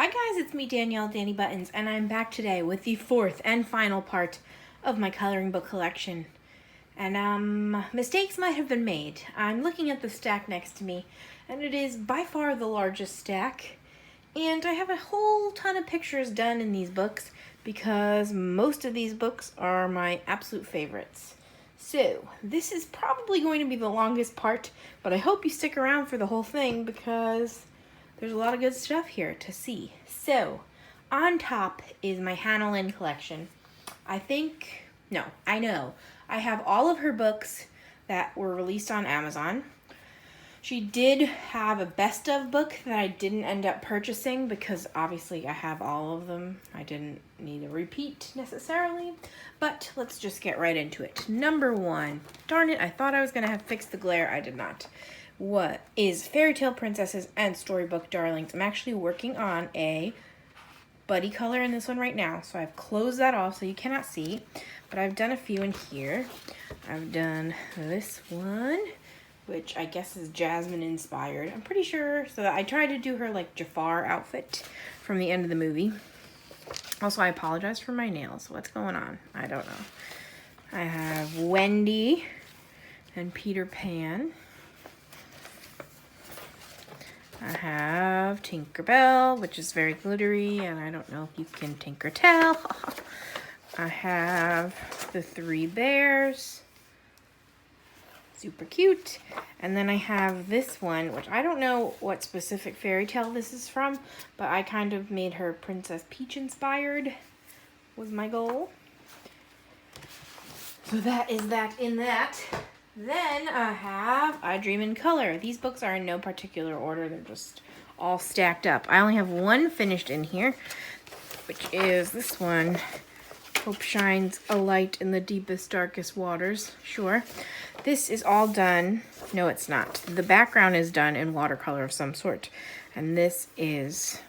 Hi guys, it's me Danielle, Danny Buttons, and I'm back today with the fourth and final part of my coloring book collection. And mistakes might have been made. I'm looking at the stack next to me, and it is by far the largest stack. And I have a whole ton of pictures done in these books because most of these books are my absolute favorites. So, this is probably going to be the longest part, but I hope you stick around for the whole thing because there's a lot of good stuff here to see. So, on top is my Hannah Lynn collection. I know. I have all of her books that were released on Amazon. She did have a best of book that I didn't end up purchasing because obviously I have all of them. I didn't need a repeat necessarily, but let's just get right into it. Number 1. Darn it, I thought I was going to have fixed the glare. I did not. What is Fairy Tale Princesses and Storybook Darlings? I'm actually working on a buddy color in this one right now, so I've closed that off so you cannot see, but I've done a few in here. I've done this one, which I guess is Jasmine inspired. I'm pretty sure, so I tried to do her like Jafar outfit from the end of the movie. Also, I apologize for my nails. What's going on? I don't know. I have Wendy and Peter Pan. I have Tinkerbell, which is very glittery, and I don't know if you can tinker tell. I have the 3 bears. Super cute. And then I have this one, which I don't know what specific fairy tale this is from, but I kind of made her Princess Peach inspired, was my goal. So that is that in that. Then I have I Dream in Color. These books are in no particular order. They're just all stacked up. I only have one finished in here, which is this one. Hope shines a light in the deepest, darkest waters. Sure. This is all done. No, it's not. The background is done in watercolor of some sort. And this is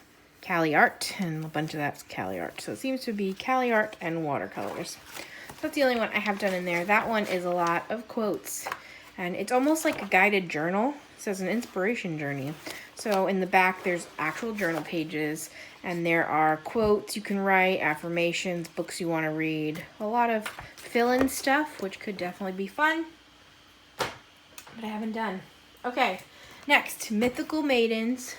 Cali art, and a bunch of that's Cali art. So it seems to be Cali art and watercolors. That's the only one I have done in there. That one is a lot of quotes, and it's almost like a guided journal. It says an inspiration journey. So in the back, there's actual journal pages, and there are quotes you can write, affirmations, books you want to read, a lot of fill-in stuff, which could definitely be fun, but I haven't done. Okay, next, Mythical Maidens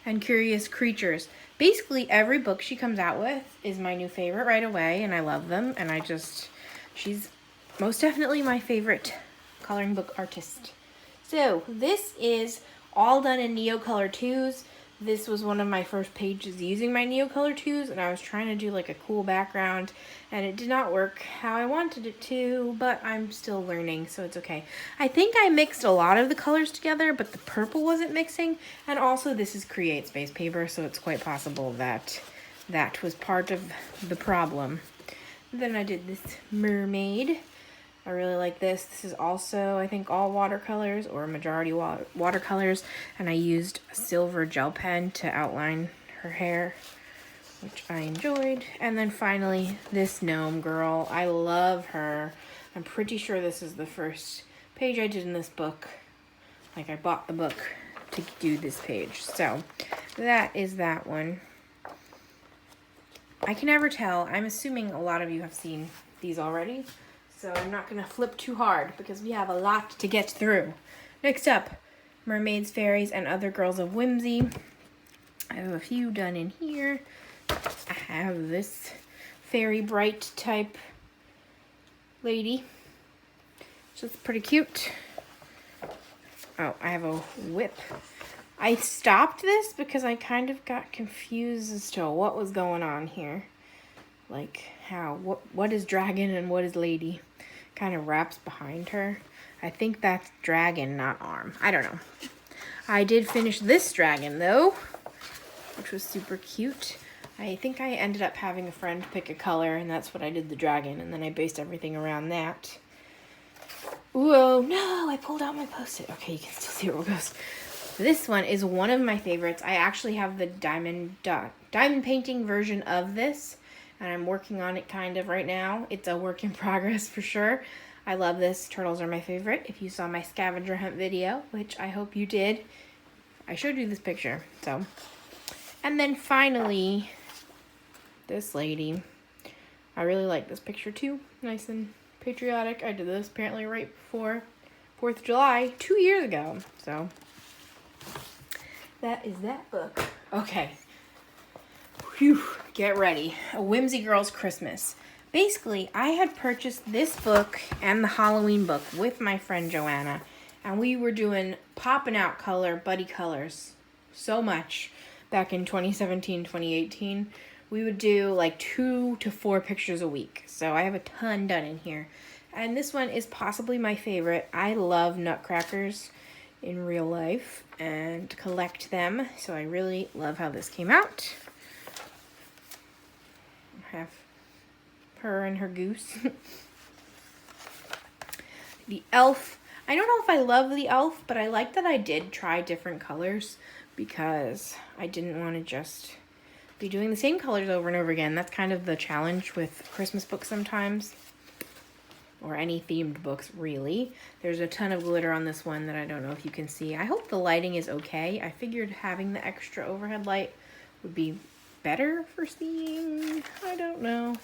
and Curious Creatures. Basically, every book she comes out with is my new favorite right away, and I love them, and she's most definitely my favorite coloring book artist. So, this is all done in Neocolor 2s. This was one of my first pages using my Neocolor 2s, and I was trying to do like a cool background, and it did not work how I wanted it to, but I'm still learning, so it's okay. I think I mixed a lot of the colors together, but the purple wasn't mixing, and also this is Create Space paper, so it's quite possible that that was part of the problem. Then I did this mermaid. I really like this. This is also, I think, all watercolors or majority watercolors. And I used a silver gel pen to outline her hair, which I enjoyed. And then finally, this gnome girl. I love her. I'm pretty sure this is the first page I did in this book. Like, I bought the book to do this page. So, that is that one. I can never tell. I'm assuming a lot of you have seen these already. So I'm not going to flip too hard because we have a lot to get through. Next up, Mermaids, Fairies, and Other Girls of Whimsy. I have a few done in here. I have this fairy bright type lady. She's pretty cute. Oh, I have a whip. I stopped this because I kind of got confused as to what was going on here. Like what is dragon and what is lady? Kind of wraps behind her. I think that's dragon, not arm. I don't know. I did finish this dragon though, which was super cute. I think I ended up having a friend pick a color, and that's what I did the dragon, and then I based everything around that. Whoa, no, I pulled out my Post-it. Okay, you can still see where it goes. This one is one of my favorites. I actually have the diamond painting version of this, and I'm working on it kind of right now. It's a work in progress for sure. I love this. Turtles are my favorite. If you saw my scavenger hunt video, which I hope you did, I showed you this picture. So, And then finally, this lady. I really like this picture too. Nice and patriotic. I did this apparently right before 4th of July 2 years ago. So that is that book. Okay. Whew. Get ready. A Whimsy Girls Christmas. Basically, I had purchased this book and the Halloween book with my friend Joanna. And we were doing popping out color, buddy colors so much back in 2017, 2018. We would do like 2 to 4 pictures a week. So I have a ton done in here. And this one is possibly my favorite. I love nutcrackers in real life and collect them. So I really love how this came out. I have her and her goose. The elf. I don't know if I love the elf, but I like that I did try different colors because I didn't want to just be doing the same colors over and over again. That's kind of the challenge with Christmas books sometimes, or any themed books really. There's a ton of glitter on this one that I don't know if you can see. I hope the lighting is okay. I figured having the extra overhead light would be better for seeing. I don't know.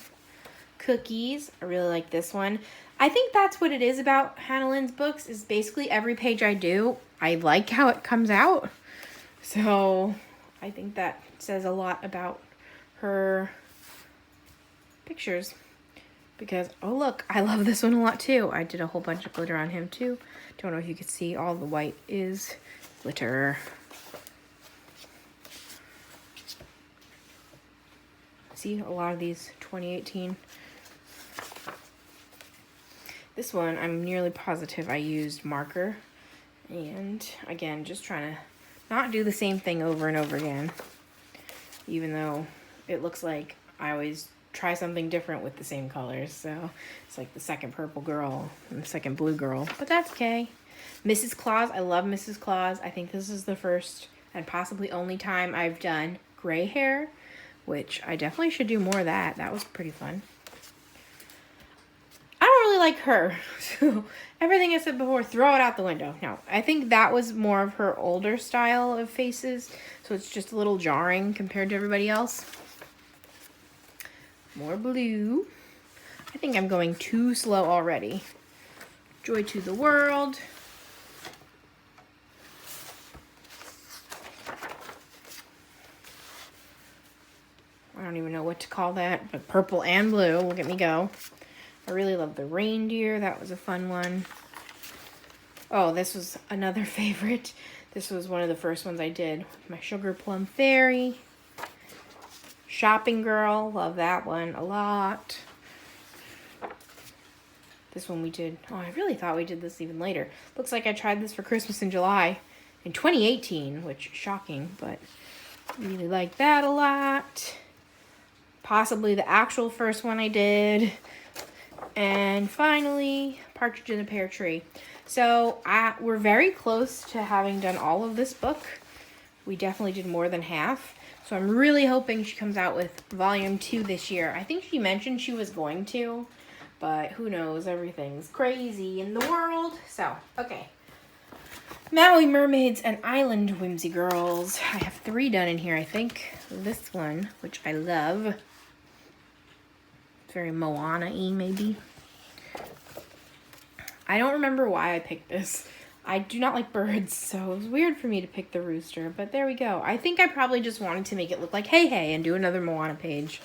Cookies. I really like this one. I think that's what it is about Hannah Lynn's books, is basically every page I do, I like how it comes out. So I think that says a lot about her pictures. Because, oh look, I love this one a lot too. I did a whole bunch of glitter on him too. Don't know if you can see, all the white is glitter. See, a lot of these 2018. This one, I'm nearly positive I used marker. And again, just trying to not do the same thing over and over again. Even though it looks like I always try something different with the same colors. So it's like the second purple girl and the second blue girl. But that's okay. Mrs. Claus. I love Mrs. Claus. I think this is the first and possibly only time I've done gray hair, which I definitely should do more of that. That was pretty fun. I don't really like her. So everything I said before, throw it out the window. No, I think that was more of her older style of faces. So it's just a little jarring compared to everybody else. More blue. I think I'm going too slow already. Joy to the world. I don't even know what to call that, but purple and blue. Look at me go. I really love the reindeer. That was a fun one. Oh, this was another favorite. This was one of the first ones I did. My Sugar Plum Fairy. Shopping Girl. Love that one a lot. This one we did. Oh, I really thought we did this even later. Looks like I tried this for Christmas in July in 2018, which shocking, but really like that a lot. Possibly the actual first one I did. And finally, Partridge in a Pear Tree. So we're very close to having done all of this book. We definitely did more than half. So I'm really hoping she comes out with volume 2 this year. I think she mentioned she was going to, but who knows? Everything's crazy in the world. So, okay. Maui Mermaids and Island Whimsy Girls. I have 3 done in here, I think. This one, which I love. Very Moana-y, maybe. I don't remember why I picked this. I do not like birds, so it was weird for me to pick the rooster, but there we go. I think I probably just wanted to make it look like Hey Hey and do another Moana page.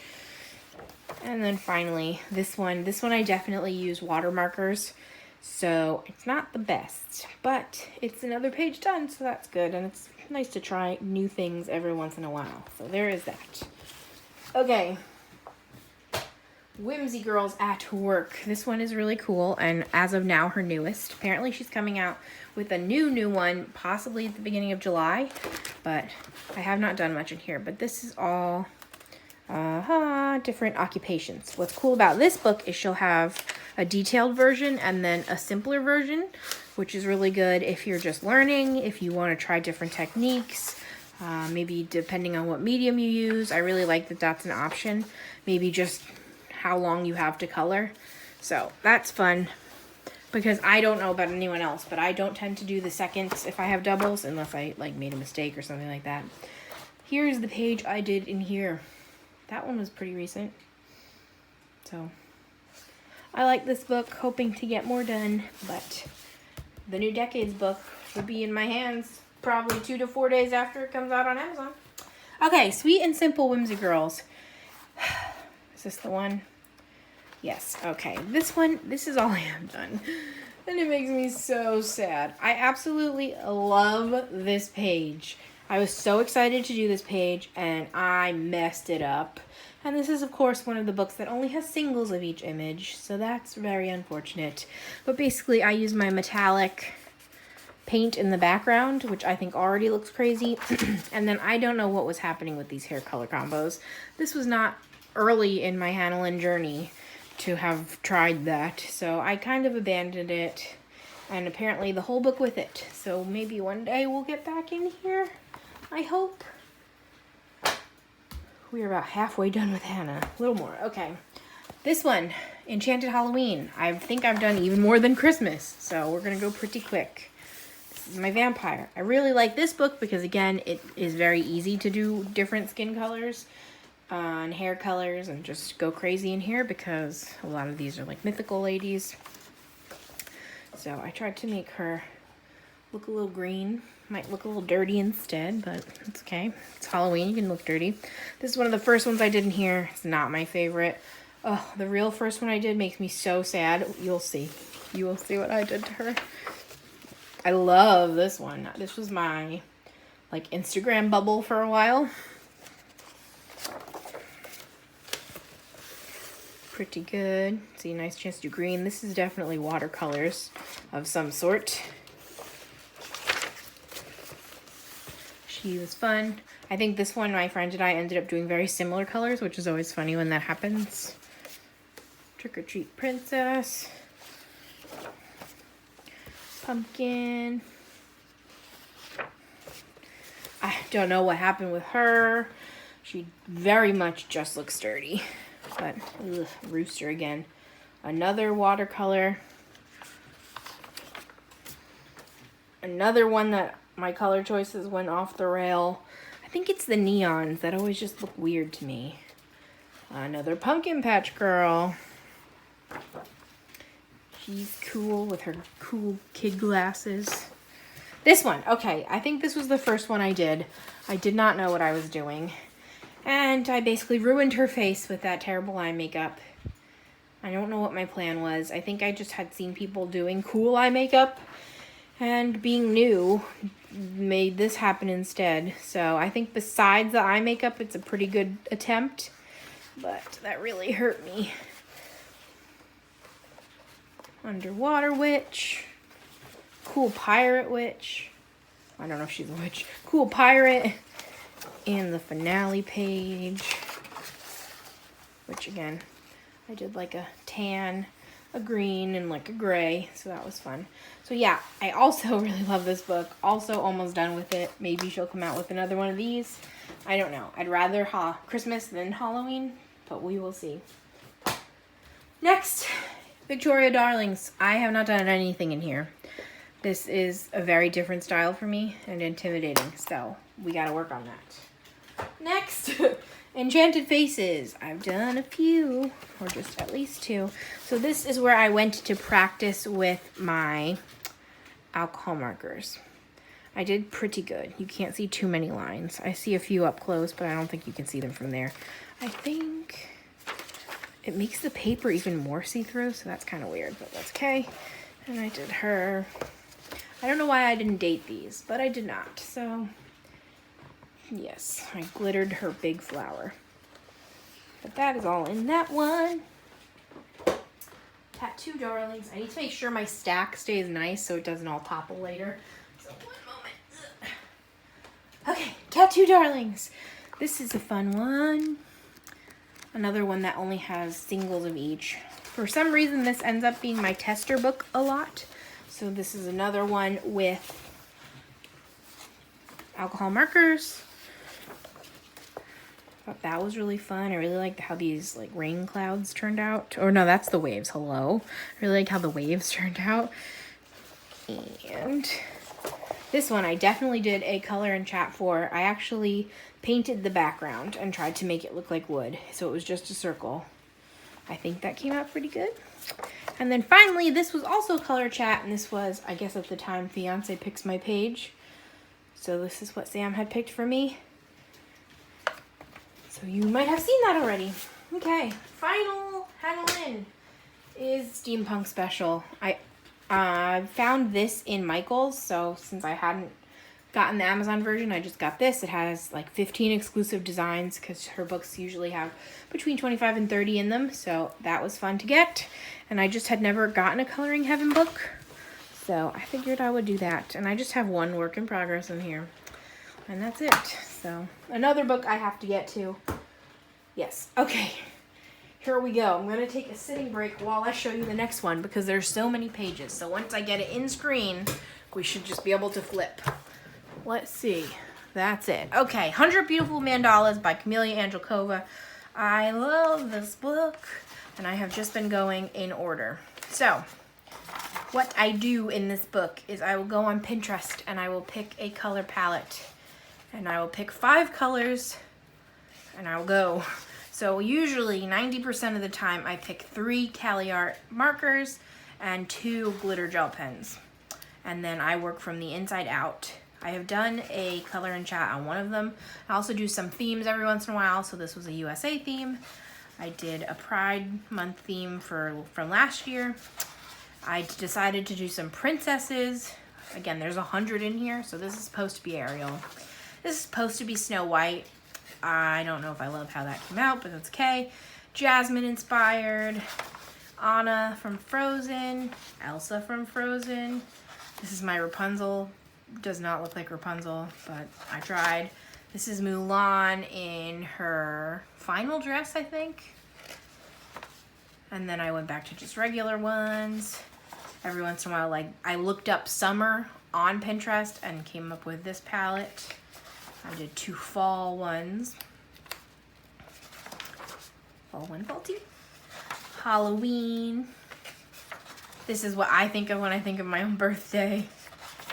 And then finally, this one. This one I definitely use water markers, so it's not the best, but it's another page done, so that's good, and it's nice to try new things every once in a while. So there is that. Okay. Whimsy Girls at Work. This one is really cool, and as of now, her newest. Apparently, she's coming out with a new one, possibly at the beginning of July, but I have not done much in here. But this is all different occupations. What's cool about this book is she'll have a detailed version and then a simpler version, which is really good if you're just learning, if you want to try different techniques, maybe depending on what medium you use. I really like that that's an option. Maybe just how long you have to color. So that's fun because I don't know about anyone else, but I don't tend to do the seconds if I have doubles unless I like made a mistake or something like that. here's the page I did in here. That one was pretty recent. So I like this book, hoping to get more done, but the New Decades book will be in my hands probably 2 to 4 days after it comes out on Amazon. Okay, Sweet and Simple Whimsy Girls. Is this the one? Yes, okay. This is all I have done. And it makes me so sad. I absolutely love this page. I was so excited to do this page, and I messed it up. And this is, of course, one of the books that only has singles of each image, so that's very unfortunate. But basically, I use my metallic paint in the background, which I think already looks crazy. And then I don't know what was happening with these hair color combos. This was not early in my Hanalin journey to have tried that, so I kind of abandoned it, and apparently the whole book with it. So maybe one day we'll get back in here, I hope. We are about halfway done with Hannah. A little more. Okay. This one, Enchanted Halloween. I think I've done even more than Christmas, so we're going to go pretty quick. This is my vampire. I really like this book because, again, it is very easy to do different skin colors and hair colors and just go crazy in here because a lot of these are like mythical ladies. So I tried to make her look a little green. Might look a little dirty instead, but it's okay. It's Halloween, you can look dirty. This is one of the first ones I did in here. It's not my favorite. Oh, the real first one I did makes me so sad. You'll see. You will see what I did to her. I love this one. This was my like Instagram bubble for a while. Pretty good. See, nice chance to do green. This is definitely watercolors of some sort. She was fun. I think this one, my friend and I ended up doing very similar colors, which is always funny when that happens. Trick or Treat Princess. Pumpkin. I don't know what happened with her. She very much just looks dirty. But, ugh, Rooster again. Another watercolor. Another one that my color choices went off the rail. I think it's the neons that always just look weird to me. Another Pumpkin Patch Girl. She's cool with her cool kid glasses. This one, okay, I think this was the first one I did. I did not know what I was doing. And I basically ruined her face with that terrible eye makeup. I don't know what my plan was. I think I just had seen people doing cool eye makeup, and being new made this happen instead. So I think besides the eye makeup, it's a pretty good attempt, but that really hurt me. Underwater Witch. Cool Pirate Witch. I don't know if she's a witch. Cool Pirate. And the finale page, which again, I did like a tan, a green, and like a gray, so that was fun. So yeah, I also really love this book. Also almost done with it. Maybe she'll come out with another one of these. I don't know. I'd rather Christmas than Halloween, but we will see. Next, Victoria Darlings. I have not done anything in here. This is a very different style for me and intimidating, so we gotta work on that. Next, Enchanted Faces. I've done a few, or just at least 2. So this is where I went to practice with my alcohol markers. I did pretty good. You can't see too many lines. I see a few up close, but I don't think you can see them from there. I think it makes the paper even more see-through, so that's kind of weird, but that's okay. And I did her. I don't know why I didn't date these, but I did not, so yes, I glittered her big flower. But that is all in that one. Tattoo Darlings. I need to make sure my stack stays nice so it doesn't all topple later. So one moment. Okay, Tattoo Darlings. This is a fun one. Another one that only has singles of each. For some reason, this ends up being my tester book a lot. So this is another one with alcohol markers. Thought that was really fun. I really liked how these like rain clouds turned out. Or no, that's the waves. Hello. I really liked how the waves turned out. And This one I definitely did a color and chat for. I actually painted the background and tried to make it look like wood, so it was just a circle. I think that came out pretty good. And then finally, this was also color chat, and this was, I guess at the time, Fiance Picks My Page. So this is what Sam had picked for me. So you might have seen that already. Okay, final Halloween is Steampunk Special. I found this in Michael's, so since I hadn't gotten the Amazon version, I just got this. It has like 15 exclusive designs because her books usually have between 25 and 30 in them, so that was fun to get. And I just had never gotten a Coloring Heaven book, so I figured I would do that. And I just have one work in progress in here, and that's it. So another book I have to get to. Yes, okay. Here we go. I'm going to take a sitting break while I show you the next one because there's so many pages. So once I get it in screen, we should just be able to flip. Let's see. That's it. Okay, 100 Beautiful Mandalas by Chameleon Angelkova. I love this book, and I have just been going in order. So what I do in this book is I will go on Pinterest and I will pick a color palette, and I will pick 5 colors, and I will go. So usually 90% of the time I pick 3 Cali Art markers and 2 glitter gel pens. And then I work from the inside out. I have done a color and chat on one of them. I also do some themes every once in a while. So this was a USA theme. I did a Pride Month theme from last year. I decided to do some princesses. Again, there's 100 in here. So this is supposed to be Ariel. This is supposed to be Snow White. I don't know if I love how that came out, but that's okay. Jasmine inspired. Anna from Frozen. Elsa from Frozen. This is my Rapunzel. Does not look like Rapunzel, but I tried. This is Mulan in her final dress, I think. And then I went back to just regular ones. Every once in a while, like, I looked up summer on Pinterest and came up with this palette. I did 2 fall ones. Fall 1, fall 2. Halloween. This is what I think of when I think of my own birthday.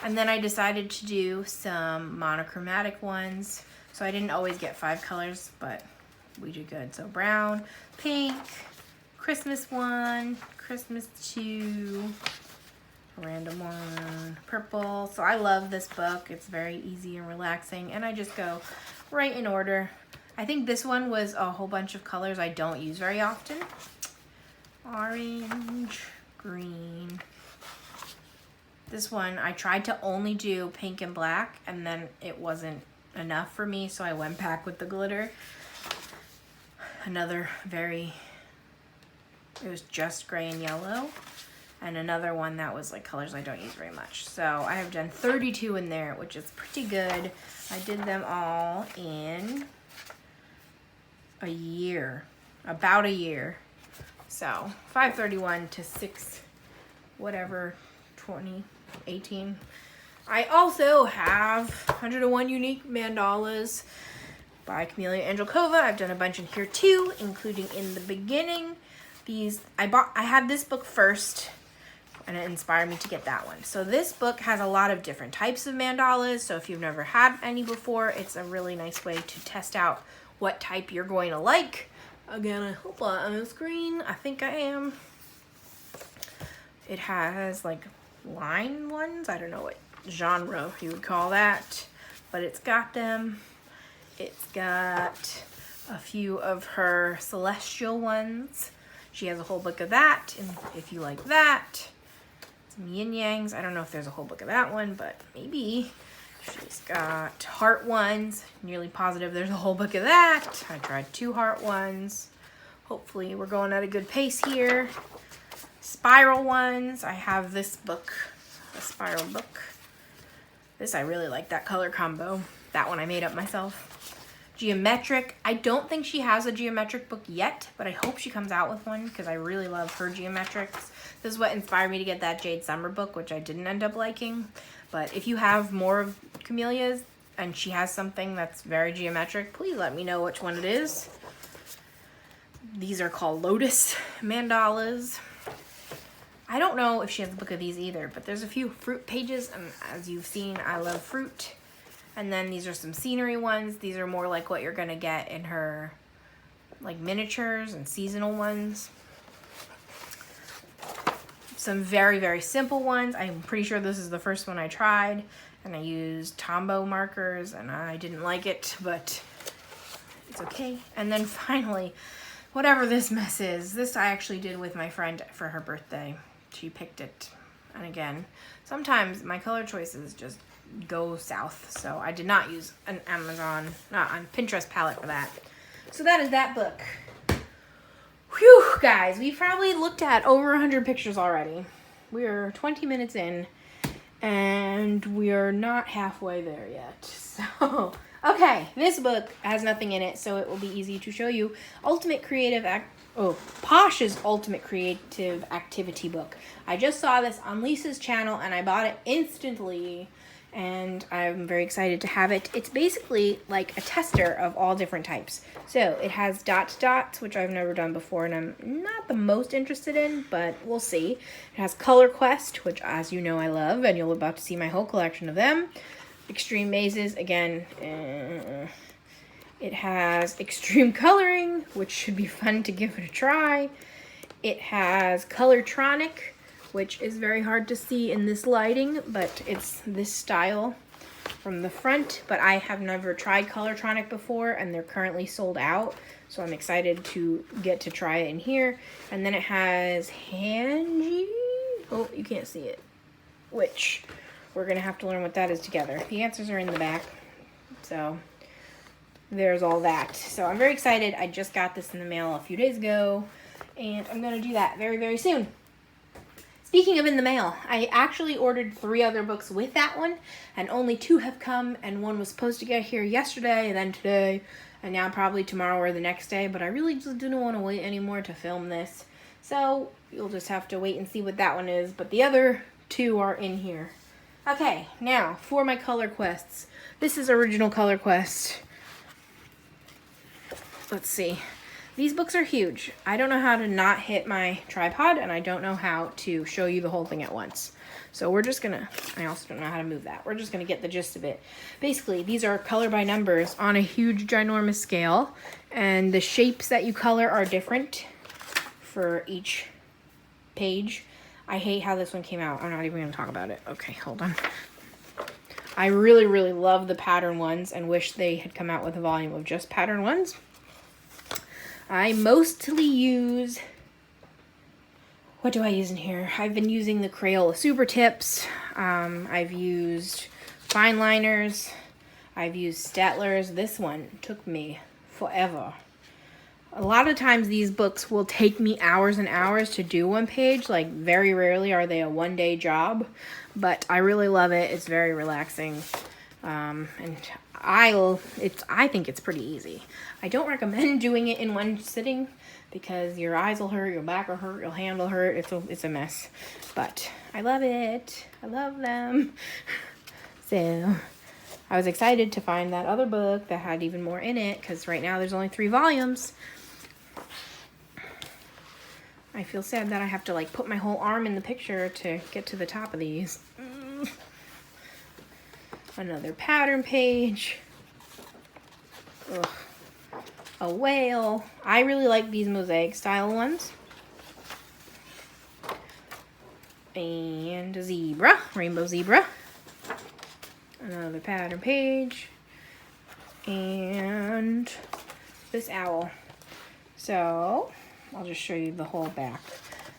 And then I decided to do some monochromatic ones. So I didn't always get 5 colors, but we did good. So brown, pink, Christmas 1, Christmas 2, a random one, purple. So I love this book. It's very easy and relaxing, and I just go right in order. I think this one was a whole bunch of colors I don't use very often. Orange, green. This one I tried to only do pink and black, and then it wasn't enough for me, so I went back with the glitter. Another it was just gray and yellow. And another one that was like colors I don't use very much. So I have done 32 in there, which is pretty good. I did them all in a year, about a year. So 5/31 to 6, whatever, 2018. I also have 101 Unique Mandalas by Chameleon Angelkova. I've done a bunch in here too, including in the beginning. I had this book first, and it inspired me to get that one. So this book has a lot of different types of mandalas. So if you've never had any before, it's a really nice way to test out what type you're going to like. Again, I hope I'm on the screen. I think I am. It has like line ones. I don't know what genre you would call that, but it's got them. It's got a few of her celestial ones. She has a whole book of that, and if you like that, some yin yangs. I don't know if there's a whole book of that one, but maybe. She's got heart ones. Nearly positive there's a whole book of that. I tried 2 heart ones. Hopefully we're going at a good pace here. Spiral ones. I have this book, a spiral book. This, I really like that color combo. That one I made up myself. Geometric. I don't think she has a geometric book yet, but I hope she comes out with one because I really love her geometrics. This is what inspired me to get that Jade Summer book, which I didn't end up liking. But if you have more of Chamelea's and she has something that's very geometric, please let me know which one it is. These are called Lotus Mandalas. I don't know if she has a book of these either, but there's a few fruit pages, and as you've seen, I love fruit. And then these are some scenery ones. These are more like what you're gonna get in her like miniatures and seasonal ones. Some very, very simple ones. I'm pretty sure this is the first one I tried, and I used Tombow markers, and I didn't like it, but it's okay. And then finally, whatever this mess is, this I actually did with my friend for her birthday. She picked it. And again, sometimes my color choices just go south. So I did not use an Pinterest palette for that. So that is that book. Whew, guys, we probably looked at over 100 pictures already. We are 20 minutes in, and we are not halfway there yet. So, okay, this book has nothing in it, so it will be easy to show you. Posh's Ultimate Creative Activity Book. I just saw this on Lisa's channel, and I bought it instantly, and I'm very excited to have it. It's basically like a tester of all different types. So it has dots, which I've never done before, and I'm not the most interested in, but we'll see. It has Color Quest, which, as you know, I love, and you're about to see my whole collection of them. Extreme Mazes, again, it has Extreme Coloring, which should be fun to give it a try. It has Colortronic, which is very hard to see in this lighting, but it's this style from the front. But I have never tried Colortronic before, and they're currently sold out, so I'm excited to get to try it in here. And then it has Hanji. Oh, you can't see it. Which we're gonna have to learn what that is together. The answers are in the back, so there's all that. So I'm very excited. I just got this in the mail a few days ago, and I'm gonna do that very, very soon. Speaking of in the mail, I actually ordered 3 other books with that one, and only 2 have come, and one was supposed to get here yesterday, and then today, and now probably tomorrow or the next day, but I really just didn't want to wait anymore to film this. So you'll just have to wait and see what that one is, but the other 2 are in here. Okay, now for my color quests. This is original Color Quest. Let's see. These books are huge. I don't know how to not hit my tripod, and I don't know how to show you the whole thing at once. So we're just gonna, I also don't know how to move that. We're just gonna get the gist of it. Basically, these are color by numbers on a huge, ginormous scale, and the shapes that you color are different for each page. I hate how this one came out. I'm not even gonna talk about it. Okay, hold on. I really, really love the pattern ones and wish they had come out with a volume of just pattern ones. I mostly use, what do I use in here? I've been using the Crayola Super Tips. I've used fine liners. I've used Staedtlers. This one took me forever. A lot of times these books will take me hours and hours to do one page. Like, very rarely are they a one-day job, but I really love it. It's very relaxing. And I think it's pretty easy. I don't recommend doing it in one sitting because your eyes will hurt, your back will hurt, your hand will hurt. It's a mess. But I love it. I love them. So I was excited to find that other book that had even more in it because right now there's only 3 volumes. I feel sad that I have to like put my whole arm in the picture to get to the top of these. Another pattern page. Ugh. A whale. I really like these mosaic style ones. And a zebra, rainbow zebra. Another pattern page. And this owl. So I'll just show you the whole back.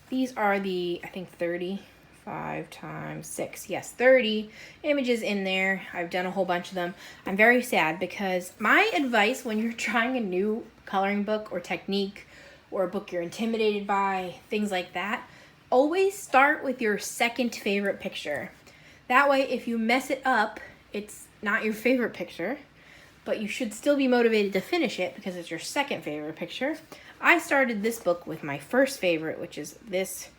These are the, I think 35 times 6. Yes, 30 images in there. I've done a whole bunch of them. I'm very sad because my advice when you're trying a new coloring book or technique or a book you're intimidated by, things like that, always start with your second favorite picture. That way, if you mess it up, it's not your favorite picture, but you should still be motivated to finish it because it's your second favorite picture. I started this book with my first favorite, which is this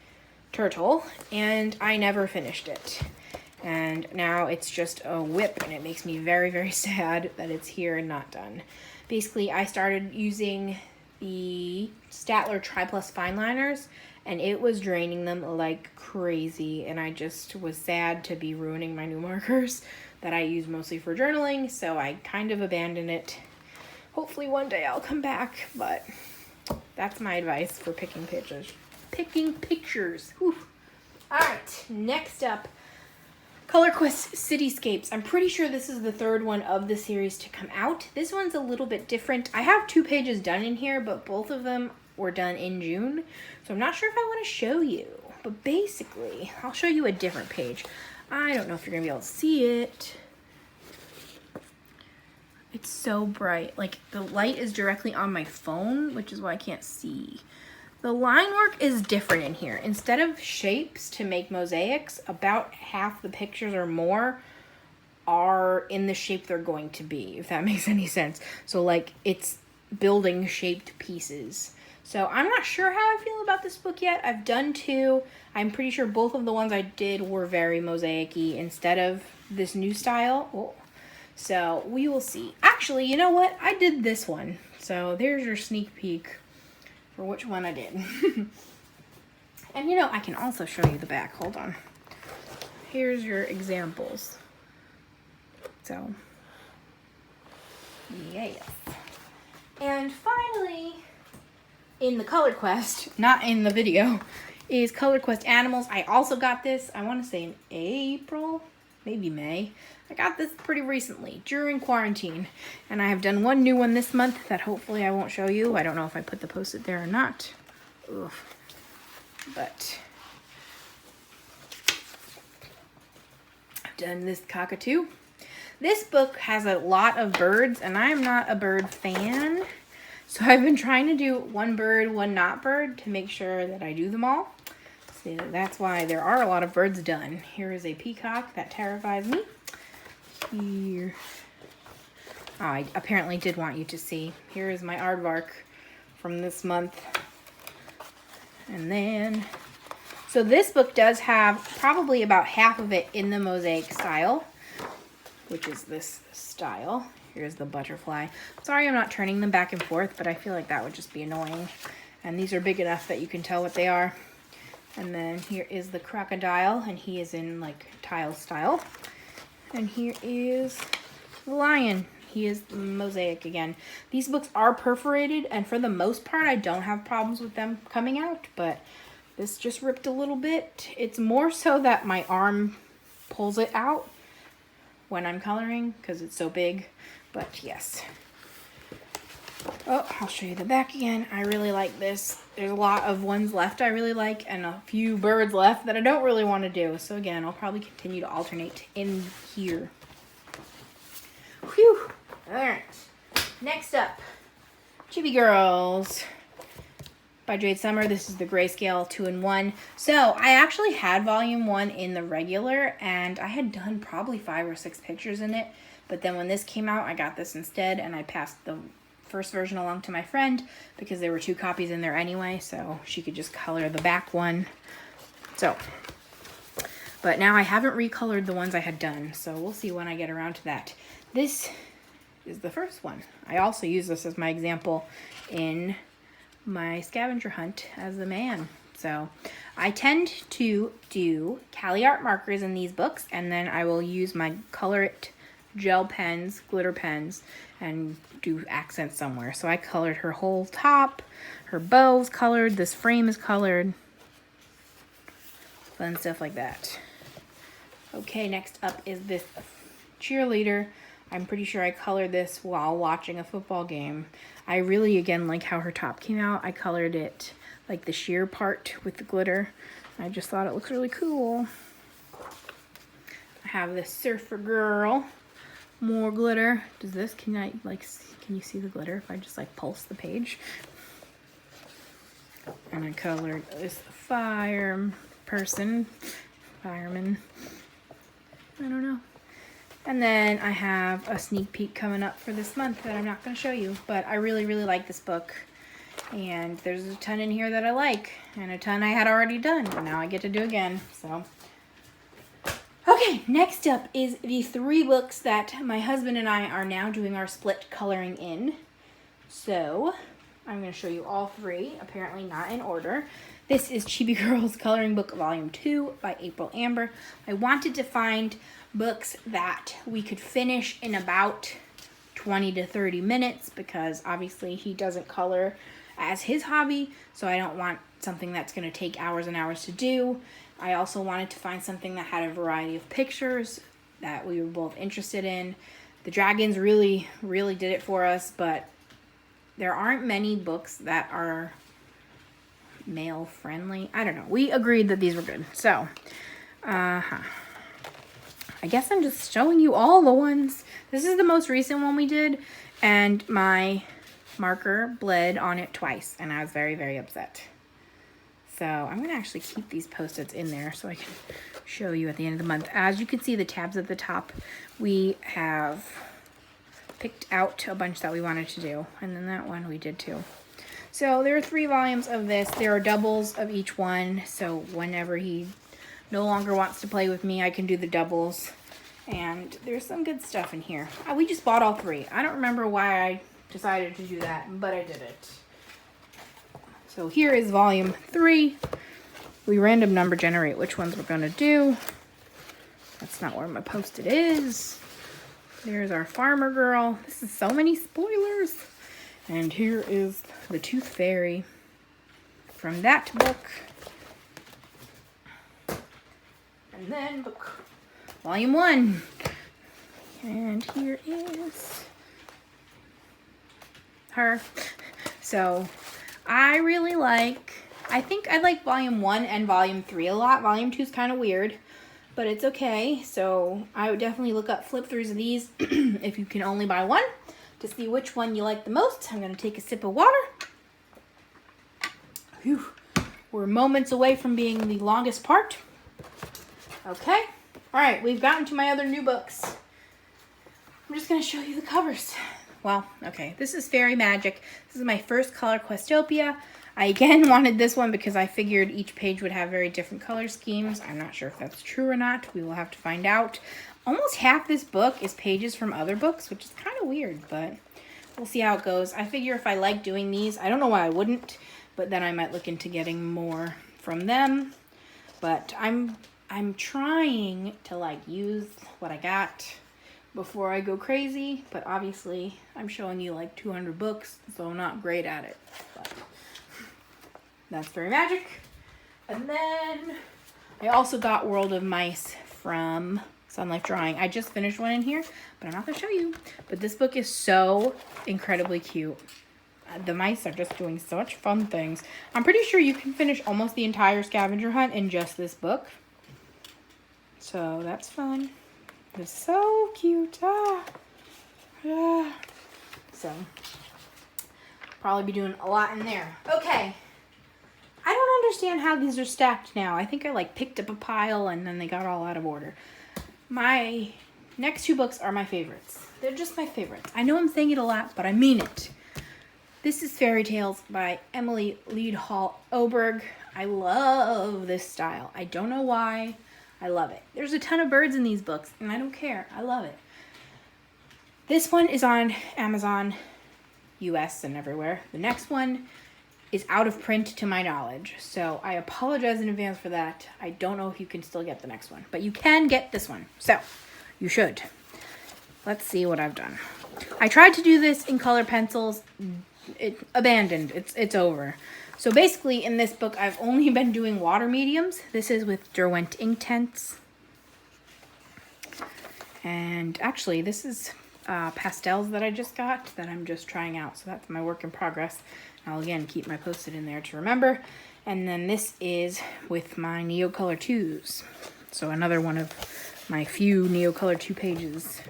turtle, and I never finished it. And now it's just a whip, and it makes me very, very sad that it's here and not done. Basically, I started using the Staedtler Tri Plus fine liners, and it was draining them like crazy, and I just was sad to be ruining my new markers that I use mostly for journaling, so I kind of abandoned it. Hopefully one day I'll come back, but that's my advice for picking pictures. Whew. All right, next up, Color Quest Cityscapes. I'm pretty sure this is the third one of the series to come out. This one's a little bit different. I have 2 pages done in here, but both of them were done in June, so I'm not sure if I want to show you. But basically, I'll show you a different page. I don't know if you're going to be able to see it. It's so bright. Like, the light is directly on my phone, which is why I can't see. The line work is different in here. Instead of shapes to make mosaics, about half the pictures or more are in the shape they're going to be, if that makes any sense. So, like, it's building shaped pieces. So I'm not sure how I feel about this book yet. I've done 2. I'm pretty sure both of the ones I did were very mosaic-y instead of this new style. Oh. So we will see. Actually, you know what? I did this one. So there's your sneak peek for which one I did. And you know, I can also show you the back. Hold on. Here's your examples. So, yes. And finally, in the Color Quest, not in the video, is Color Quest Animals. I also got this, I want to say in April, maybe May. I got this pretty recently, during quarantine. And I have done one new one this month that hopefully I won't show you. I don't know if I put the post-it there or not. Ugh. But I've done this cockatoo. This book has a lot of birds, and I'm not a bird fan. So I've been trying to do one bird, one not bird to make sure that I do them all. So that's why there are a lot of birds done. Here is a peacock that terrifies me. Here. Oh, I apparently did want you to see. Here is my aardvark from this month. And then, so this book does have probably about half of it in the mosaic style, which is this style. Here's the butterfly. Sorry I'm not turning them back and forth, but I feel like that would just be annoying. And these are big enough that you can tell what they are. And then here is the crocodile, and he is in like tile style. And here is the lion. He is mosaic again. These books are perforated, and for the most part, I don't have problems with them coming out, but this just ripped a little bit. It's more so that my arm pulls it out when I'm coloring because it's so big, but yes. Oh, I'll show you the back again. I really like this. There's a lot of ones left I really like and a few birds left that I don't really want to do. So again, I'll probably continue to alternate in here. Whew. All right. Next up, Chibi Girls by Jade Summer. This is the grayscale 2-in-1. So I actually had volume 1 in the regular, and I had done probably 5 or 6 pictures in it. But then when this came out, I got this instead, and I passed the first version along to my friend because there were 2 copies in there anyway, so she could just color the back one. So, but now I haven't recolored the ones I had done, so we'll see when I get around to that. This is the first one. I also use this as my example in my scavenger hunt as the man. So I tend to do Cali art markers in these books, and then I will use my Color It gel pens, glitter pens, and do accents somewhere. So I colored her whole top, her bow's colored, this frame is colored, fun stuff like that. Okay, next up is this cheerleader. I'm pretty sure I colored this while watching a football game. I really, again, like how her top came out. I colored it like the sheer part with the glitter. I just thought it looks really cool. I have this surfer girl. More glitter. Does this, can you see the glitter if I just like pulse the page? And I colored this fireman. I don't know. And then I have a sneak peek coming up for this month that I'm not going to show you, but I really, really like this book. And there's a ton in here that I like, and a ton I had already done, and now I get to do again, so. Okay, next up is the 3 books that my husband and I are now doing our split coloring in. So, I'm going to show you all three, apparently not in order. This is Chibi Girls Coloring Book Volume 2 by April Amber. I wanted to find books that we could finish in about 20 to 30 minutes because obviously he doesn't color as his hobby, so I don't want something that's going to take hours and hours to do. I also wanted to find something that had a variety of pictures that we were both interested in. The dragons really did it for us, but there aren't many books that are male friendly. I don't know. We agreed that these were good. So, I guess I'm just showing you all the ones. This is the most recent one we did, and my marker bled on it twice, and I was very upset. So I'm going to actually keep these Post-its in there so I can show you at the end of the month. As you can see, the tabs at the top, we have picked out a bunch that we wanted to do, and then that one we did too. So there are 3 volumes of this. There are doubles of each one, so whenever he no longer wants to play with me, I can do the doubles. And there's some good stuff in here. We just bought all 3. I don't remember why I decided to do that, but I did it. So here is volume 3. We random number generate which ones we're going to do. That's not where my Post-it is. There's our farmer girl. This is so many spoilers. And here is the Tooth Fairy from that book. And then book volume 1. And here is her. So I think I like volume 1 and volume 3 a lot. Volume 2 is kind of weird, but it's okay. So I would definitely look up flip-throughs of these if you can only buy one to see which one you like the most. I'm going to take a sip of water. Whew. We're moments away from being the longest part. Okay. All right. We've gotten to my other new books. I'm just going to show you the covers. Well, okay. This is Fairy Magic. This is my first color Questopia. I again wanted this one because I figured each page would have very different color schemes. I'm not sure if that's true or not. We will have to find out. Almost half this book is pages from other books, which is kind of weird, but we'll see how it goes. I figure if I like doing these, I don't know why I wouldn't, but then I might look into getting more from them. But I'm trying to use what I got before I go crazy, but obviously I'm showing you 200 books, so I'm not great at it. But that's Fairy Magic. And then I also got World of Mice from Sun Life Drawing. I just finished one in here, but I'm not going to show you. But this book is so incredibly cute. The mice are just doing such fun things. I'm pretty sure you can finish almost the entire scavenger hunt in just this book. So that's fun. It's so cute. So, probably be doing a lot in there. Okay. I don't understand how these are stacked now. I think I picked up a pile and then they got all out of order. My next 2 books are my favorites. They're just my favorites. I know I'm saying it a lot, but I mean it. This is Fairy Tales by Emily Leadhall Oberg. I love this style. I don't know why. I love it. There's a ton of birds in these books, and I don't care. I love it. This one is on Amazon, US, and everywhere. The next one is out of print to my knowledge, so I apologize in advance for that. I don't know if you can still get the next one, but you can get this one, so you should. Let's see what I've done. I tried to do this in color pencils. It abandoned. It's over. So basically, in this book, I've only been doing water mediums. This is with Derwent Inktense. And actually, this is pastels that I just got that I'm just trying out. So that's my work in progress. I'll again keep my Post-it in there to remember. And then this is with my Neocolor 2s. So another one of my few Neocolor 2 pages.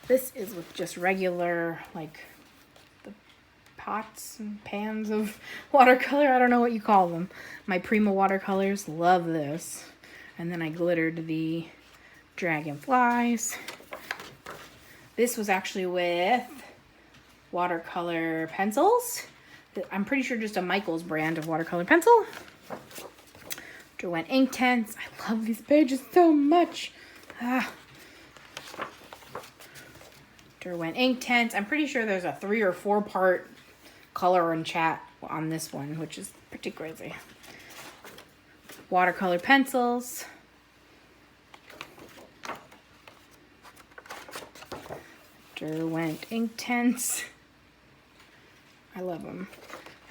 This is with just regular, the pots and pans of watercolor. I don't know what you call them. My Prima watercolors. Love this. And then I glittered the dragonflies. This was actually with watercolor pencils. I'm pretty sure just a Michaels brand of watercolor pencil. Derwent Inktense. I love these pages so much. Derwent Inktense. I'm pretty sure there's a 3 or 4 part color and chat on this one, which is pretty crazy. Watercolor pencils. Derwent Inktense. I love them.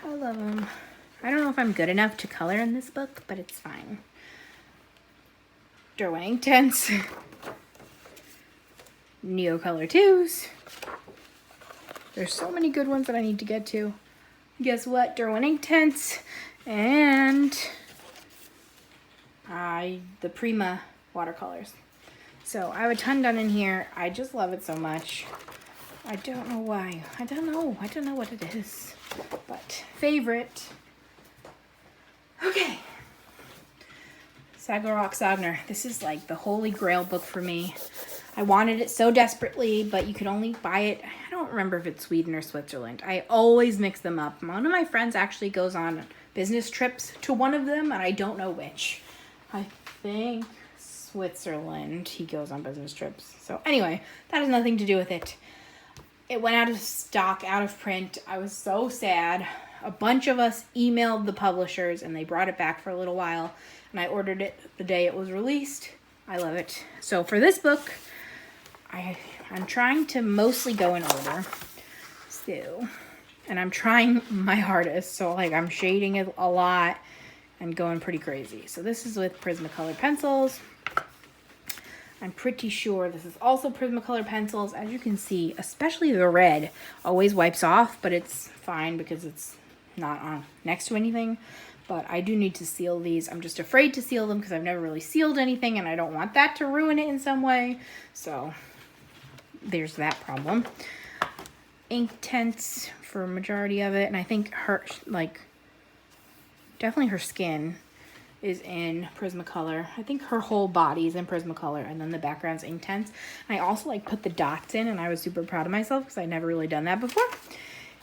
I love them. I don't know if I'm good enough to color in this book, but it's fine. Derwent Inktense. Neocolor 2s. There's so many good ones that I need to get to. Guess what? Derwent Inktense and the Prima watercolors. So I have a ton done in here. I just love it so much. I don't know why. I don't know what it is. But favorite. Okay. Sagar Rocks. This is like the holy grail book for me. I wanted it so desperately, but you could only buy it. I don't remember if it's Sweden or Switzerland. I always mix them up. One of my friends actually goes on business trips to one of them, and I don't know which. I think Switzerland. He goes on business trips. So anyway, that has nothing to do with it. It went out of stock, out of print. I was so sad. A bunch of us emailed the publishers, and they brought it back for a little while, and I ordered it the day it was released. I love it. So for this book, I'm trying to mostly go in order. So, and I'm trying my hardest. So like I'm shading it a lot and going pretty crazy. So this is with Prismacolor pencils. I'm pretty sure this is also Prismacolor pencils. As you can see, especially the red always wipes off, but it's fine because it's not on next to anything. But I do need to seal these. I'm just afraid to seal them because I've never really sealed anything and I don't want that to ruin it in some way. So there's that problem. Inktense for a majority of it. And I think her, like, definitely her skin is in Prismacolor. I think her whole body is in Prismacolor, and then the background's Inktense. And I also like put the dots in, and I was super proud of myself because I'd never really done that before.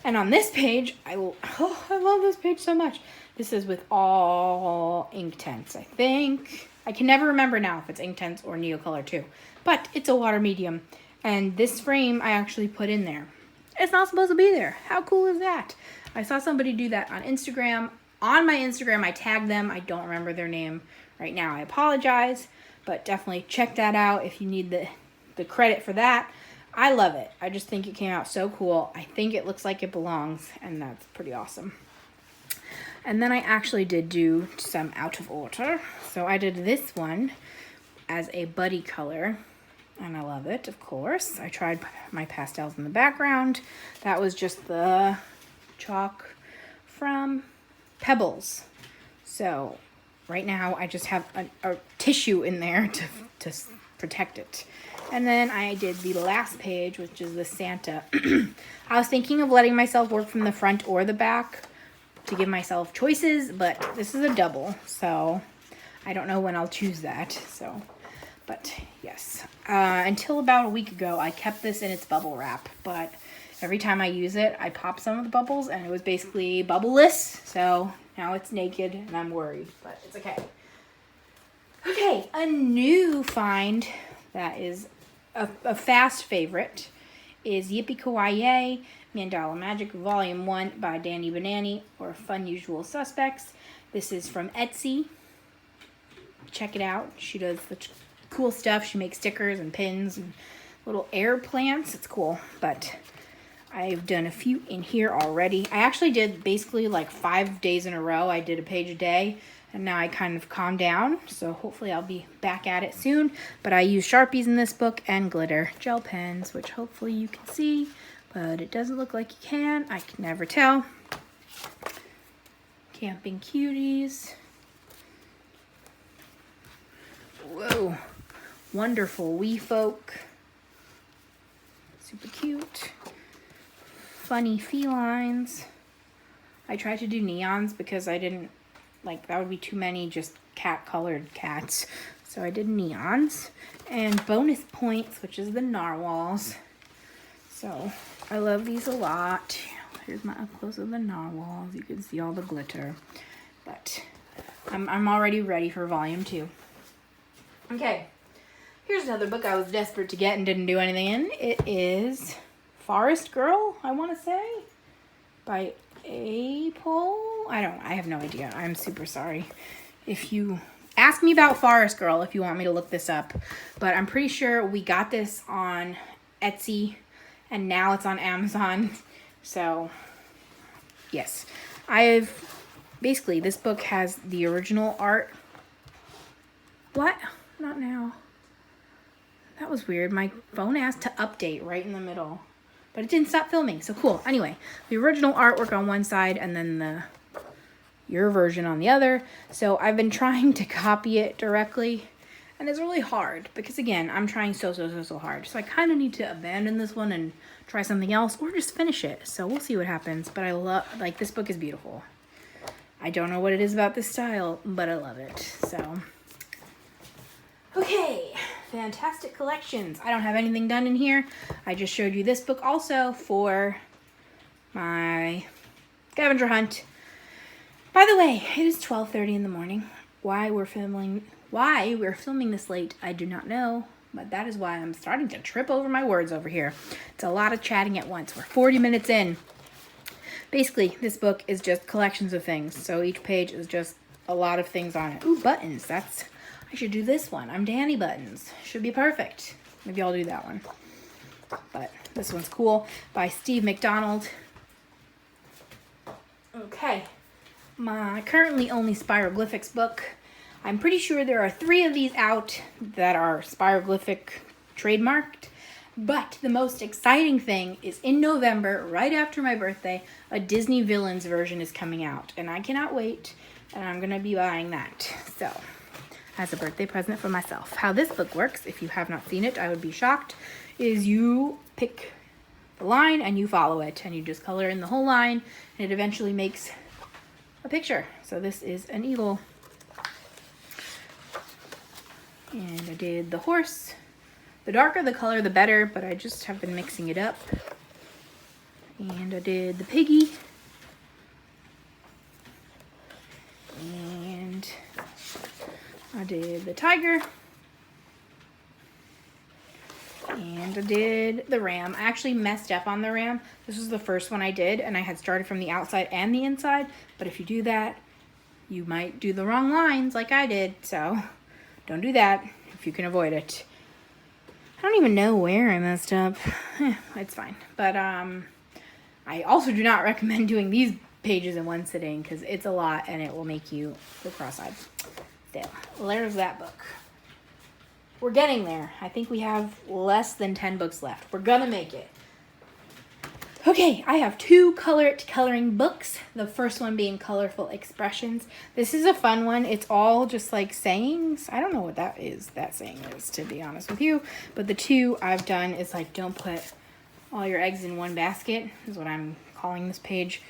And on this page, I love this page so much. This is with all Inktense, I think. I can never remember now if it's Inktense or Neocolor 2, but it's a water medium. And this frame I actually put in there. It's not supposed to be there. How cool is that? I saw somebody do that on Instagram. On my Instagram, I tagged them. I don't remember their name right now. I apologize, but definitely check that out if you need the credit for that. I love it. I just think it came out so cool. I think it looks like it belongs, and that's pretty awesome. And then I actually did do some out of order. So I did this one as a buddy color, and I love it, of course. I tried my pastels in the background. That was just the chalk from Pebbles. So right now I just have a tissue in there to protect it. And then I did the last page, which is the Santa. I was thinking of letting myself work from the front or the back to give myself choices, but this is a double, so I don't know when I'll choose that. So, but yes, until about a week ago, I kept this in its bubble wrap, but every time I use it, I pop some of the bubbles, and it was basically bubbleless, so now it's naked, and I'm worried, but it's okay. Okay, a new find that is a fast favorite is Yippie Kiyay Mandala Magic Volume 1 by Danny Banani, or Fun Usual Suspects. This is from Etsy. Check it out. She does the cool stuff. She makes stickers and pins and little air plants. It's cool, but I've done a few in here already. I actually did basically like 5 days in a row. I did a page a day, and now I kind of calmed down. So hopefully I'll be back at it soon. But I use Sharpies in this book and glitter gel pens, which hopefully you can see, but it doesn't look like you can. I can never tell. Camping Cuties. Whoa. Wonderful Wee Folk. Super cute. Funny felines. I tried to do neons because I didn't, like, that would be too many just cat-colored cats. So I did neons. And bonus points, which is the narwhals. So I love these a lot. Here's my up close of the narwhals. You can see all the glitter. But I'm already ready for volume 2. Okay. Here's another book I was desperate to get and didn't do anything in. It is Forest Girl, I want to say, by April? I have no idea. I'm super sorry. If you ask me about Forest Girl, if you want me to look this up, but I'm pretty sure we got this on Etsy and now it's on Amazon. So yes, basically this book has the original art. What? Not now. That was weird. My phone asked to update right in the middle, but it didn't stop filming. So cool. Anyway, the original artwork on one side and then your version on the other. So I've been trying to copy it directly, and it's really hard because, again, I'm trying so hard. So I kind of need to abandon this one and try something else or just finish it. So we'll see what happens. But I love, like, this book is beautiful. I don't know what it is about this style, but I love it. So, okay. Fantastic collections. I don't have anything done in here. I just showed you this book also for my scavenger hunt. By the way, it is 12:30 in the morning. Why we're filming this late, I do not know, but that is why I'm starting to trip over my words over here. It's a lot of chatting at once. We're 40 minutes in. Basically, this book is just collections of things. So each page is just a lot of things on it. Ooh, buttons. I should do this one. I'm Danny Buttons. Should be perfect. Maybe I'll do that one. But this one's cool. By Steve McDonald. Okay. My currently only Spiroglyphics book. I'm pretty sure there are 3 of these out that are Spiroglyphic trademarked. But the most exciting thing is in November, right after my birthday, a Disney Villains version is coming out. And I cannot wait. And I'm going to be buying that. So, as a birthday present for myself. How this book works, if you have not seen it, I would be shocked, is you pick the line and you follow it. And you just color in the whole line. And it eventually makes a picture. So this is an eagle. And I did the horse. The darker the color, the better, but I just have been mixing it up. And I did the piggy. And I did the tiger. And I did the ram. I actually messed up on the ram. This was the first one I did, and I had started from the outside and the inside. But if you do that, you might do the wrong lines like I did. So don't do that if you can avoid it. I don't even know where I messed up. It's fine. But I also do not recommend doing these pages in one sitting because it's a lot and it will make you go cross-eyed. Still, there's that book. We're getting there. I think we have less than 10 books left. We're gonna make it. Okay, I have 2 coloring books. The first one being Colorful Expressions. This is a fun one. It's all just like sayings. I don't know what that saying is, to be honest with you. But the 2 I've done is like, don't put all your eggs in one basket, is what I'm calling this page.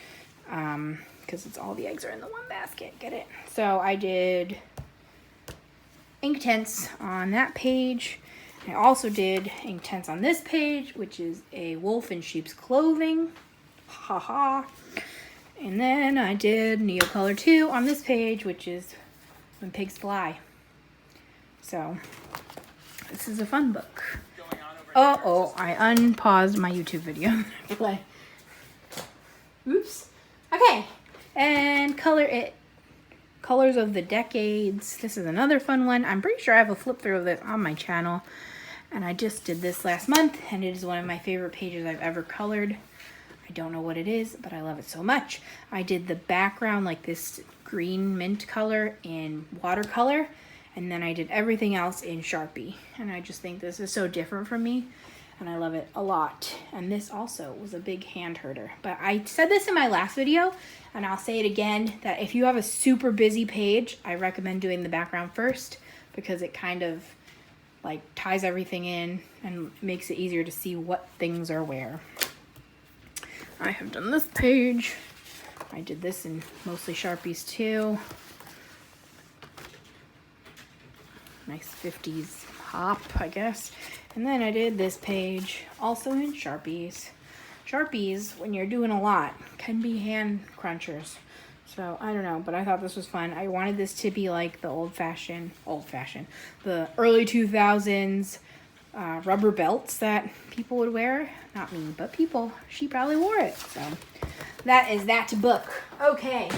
Because it's all the eggs are in the one basket. Get it? So I did Inktense on that page. I also did Inktense on this page, which is a wolf in sheep's clothing. Ha ha. And then I did Neocolor 2 on this page, which is When Pigs Fly. So, this is a fun book. Oh, I unpaused my YouTube video. Play. Oops. Okay. And Color It. Colors of the Decades. This is another fun one. I'm pretty sure I have a flip through of this on my channel. And I just did this last month, and it is one of my favorite pages I've ever colored. I don't know what it is, but I love it so much. I did the background, like this green mint color in watercolor, and then I did everything else in Sharpie. And I just think this is so different from me, and I love it a lot. And this also was a big hand herder. But I said this in my last video, and I'll say it again, that if you have a super busy page, I recommend doing the background first, because it kind of like ties everything in and makes it easier to see what things are where. I have done this page. I did this in mostly Sharpies too. Nice 50s hop, I guess. And then I did this page also in Sharpies. Sharpies, when you're doing a lot, can be hand crunchers. So, I don't know, but I thought this was fun. I wanted this to be like the old-fashioned, the early 2000s rubber belts that people would wear. Not me, but people. She probably wore it. So that is that book. Okay.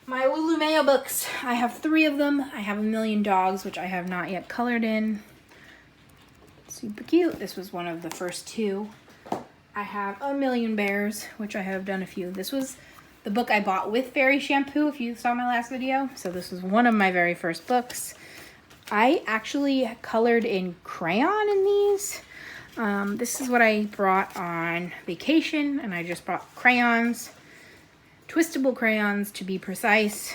My Lulu Mayo books. I have 3 of them. I have A Million Dogs, which I have not yet colored in. Super cute. This was one of the first 2. I have A Million Bears, which I have done a few. This was the book I bought with fairy shampoo, if you saw my last video. So this was one of my very first books. I actually colored in crayon in these. This is what I brought on vacation, and I just brought crayons, twistable crayons to be precise,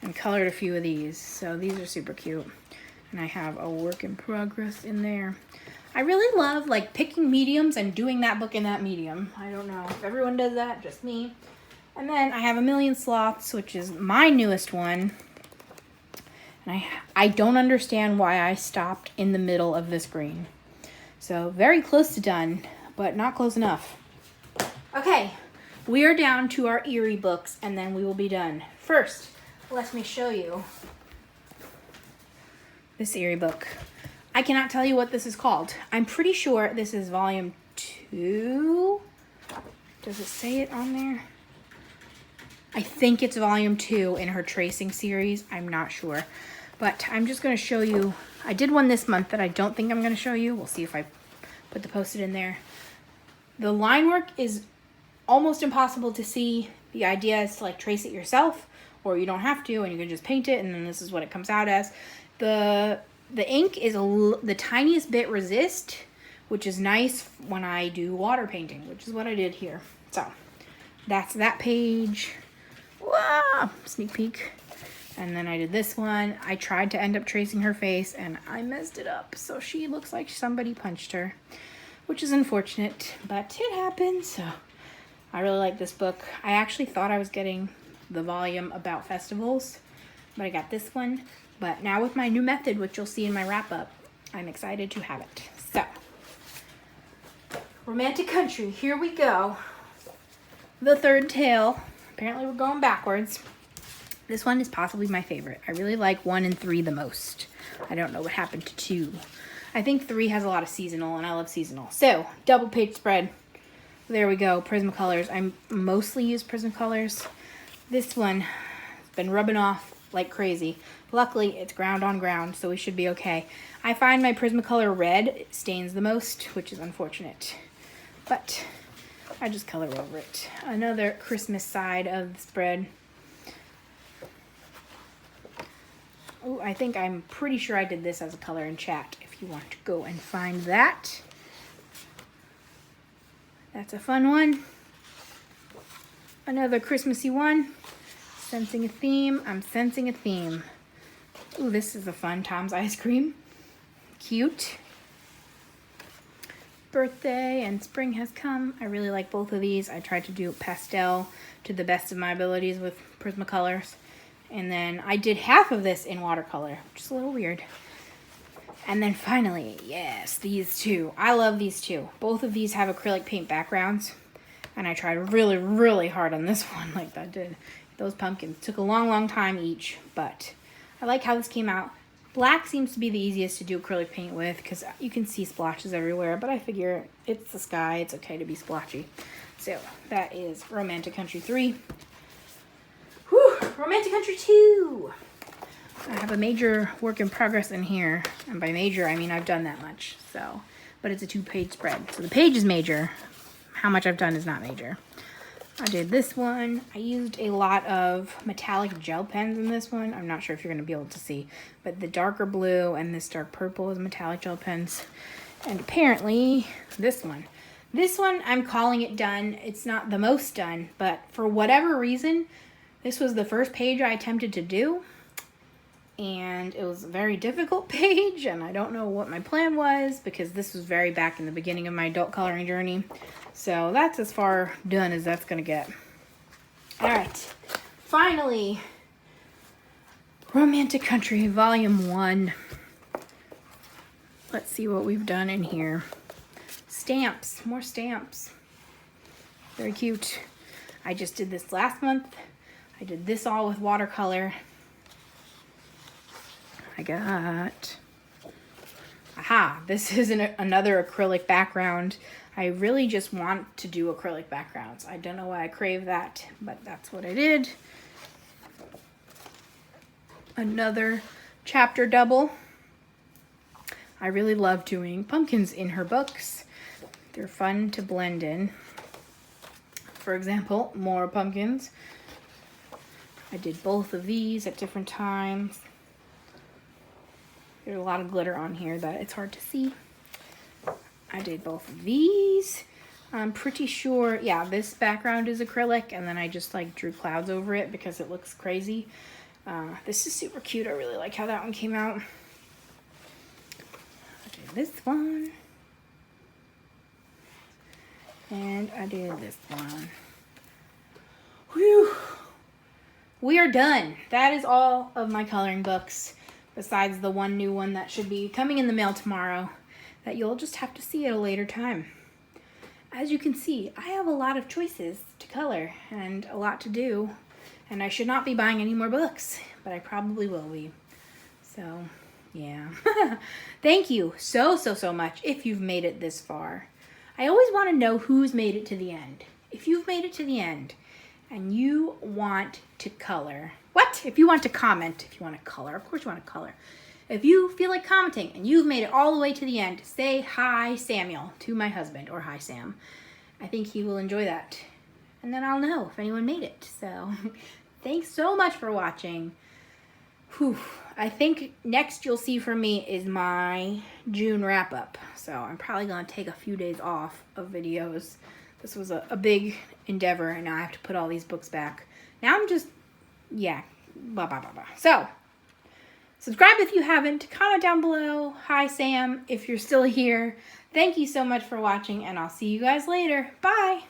and colored a few of these. So these are super cute. And I have a work in progress in there. I really love like picking mediums and doing that book in that medium. I don't know if everyone does that, just me. And then I have A Million Sloths, which is my newest one. And I don't understand why I stopped in the middle of this green. So very close to done, but not close enough. Okay, we are down to our Eerie books, and then we will be done. First, let me show you this Eerie book. I cannot tell you what this is called. I'm pretty sure this is volume 2. Does it say it on there? I think it's volume 2 in her tracing series. I'm not sure. But I'm just going to show you. I did one this month that I don't think I'm going to show you. We'll see if I put the post-it in there. The line work is almost impossible to see. The idea is to like trace it yourself, or you don't have to, and you can just paint it, and then this is what it comes out as. The ink is the tiniest bit resist, which is nice when I do water painting, which is what I did here. So that's that page. Wow, sneak peek. And then I did this one. I tried to end up tracing her face, and I messed it up. So she looks like somebody punched her, which is unfortunate, but it happens. So I really like this book. I actually thought I was getting the volume about festivals, but I got this one. But now with my new method, which you'll see in my wrap-up, I'm excited to have it. So, Romantic Country, here we go. The third tale. Apparently we're going backwards. This one is possibly my favorite. I really like 1 and 3 the most. I don't know what happened to 2. I think 3 has a lot of seasonal, and I love seasonal. So, double page spread. There we go, Prismacolors. I mostly use Prismacolors. This one has been rubbing off like crazy. Luckily, it's ground on ground, so we should be okay. I find my Prismacolor red stains the most, which is unfortunate. But I just color over it. Another Christmas side of the spread. Oh, I think I'm pretty sure I did this as a color in chat, if you want to go and find that. That's a fun one. Another Christmassy one. Sensing a theme. I'm sensing a theme. Ooh, this is a fun Tom's Ice Cream. Cute. Birthday and Spring Has Come. I really like both of these. I tried to do pastel to the best of my abilities with Prismacolors. And then I did half of this in watercolor, which is a little weird. And then finally, yes, these two. I love these two. Both of these have acrylic paint backgrounds. And I tried really, really hard on this one, like that did. Those pumpkins took a long, long time each, but I like how this came out. Black seems to be the easiest to do acrylic paint with because you can see splotches everywhere, but I figure it's the sky, it's okay to be splotchy. So that is Romantic Country 3. Whew, Romantic Country 2. I have a major work in progress in here, and by major I mean I've done that much. So, but it's a 2-page spread, so the page is major. How much I've done is not major. I did this one. I used a lot of metallic gel pens in this one. I'm not sure if you're going to be able to see, but the darker blue and this dark purple is metallic gel pens. And apparently this one. This one, I'm calling it done. It's not the most done, but for whatever reason, this was the first page I attempted to do. And it was a very difficult page, and I don't know what my plan was because this was very back in the beginning of my adult coloring journey. So that's as far done as that's going to get. All right. Finally, Romantic Country Volume 1. Let's see what we've done in here. Stamps. More stamps. Very cute. I just did this last month. I did this all with watercolor. I got a This is another acrylic background. I really just want to do acrylic backgrounds. I don't know why I crave that, but that's what I did. Another chapter double. I really love doing pumpkins in her books. They're fun to blend in. For example, more pumpkins. I did both of these at different times. There's a lot of glitter on here that it's hard to see. I did both of these. I'm pretty sure, yeah, this background is acrylic, and then I just like drew clouds over it because it looks crazy. This is super cute. I really like how that one came out. I did this one. And I did this one. Whew. We are done. That is all of my coloring books, besides the one new one that should be coming in the mail tomorrow that you'll just have to see at a later time. As you can see, I have a lot of choices to color and a lot to do, and I should not be buying any more books, but I probably will be. So, yeah. Thank you so much if you've made it this far. I always want to know who's made it to the end. If you've made it to the end and you want to color, if you want to comment, if you want to color, of course you want to color. If you feel like commenting and you've made it all the way to the end, say hi Samuel to my husband, or hi Sam. I think he will enjoy that. And then I'll know if anyone made it. So thanks so much for watching. Whew. I think next you'll see from me is my June wrap up. So I'm probably going to take a few days off of videos. This was a big endeavor, and now I have to put all these books back. Now I'm just, yeah, blah, blah, blah, blah. So, subscribe if you haven't. Comment down below. Hi, Sam, if you're still here. Thank you so much for watching, and I'll see you guys later. Bye.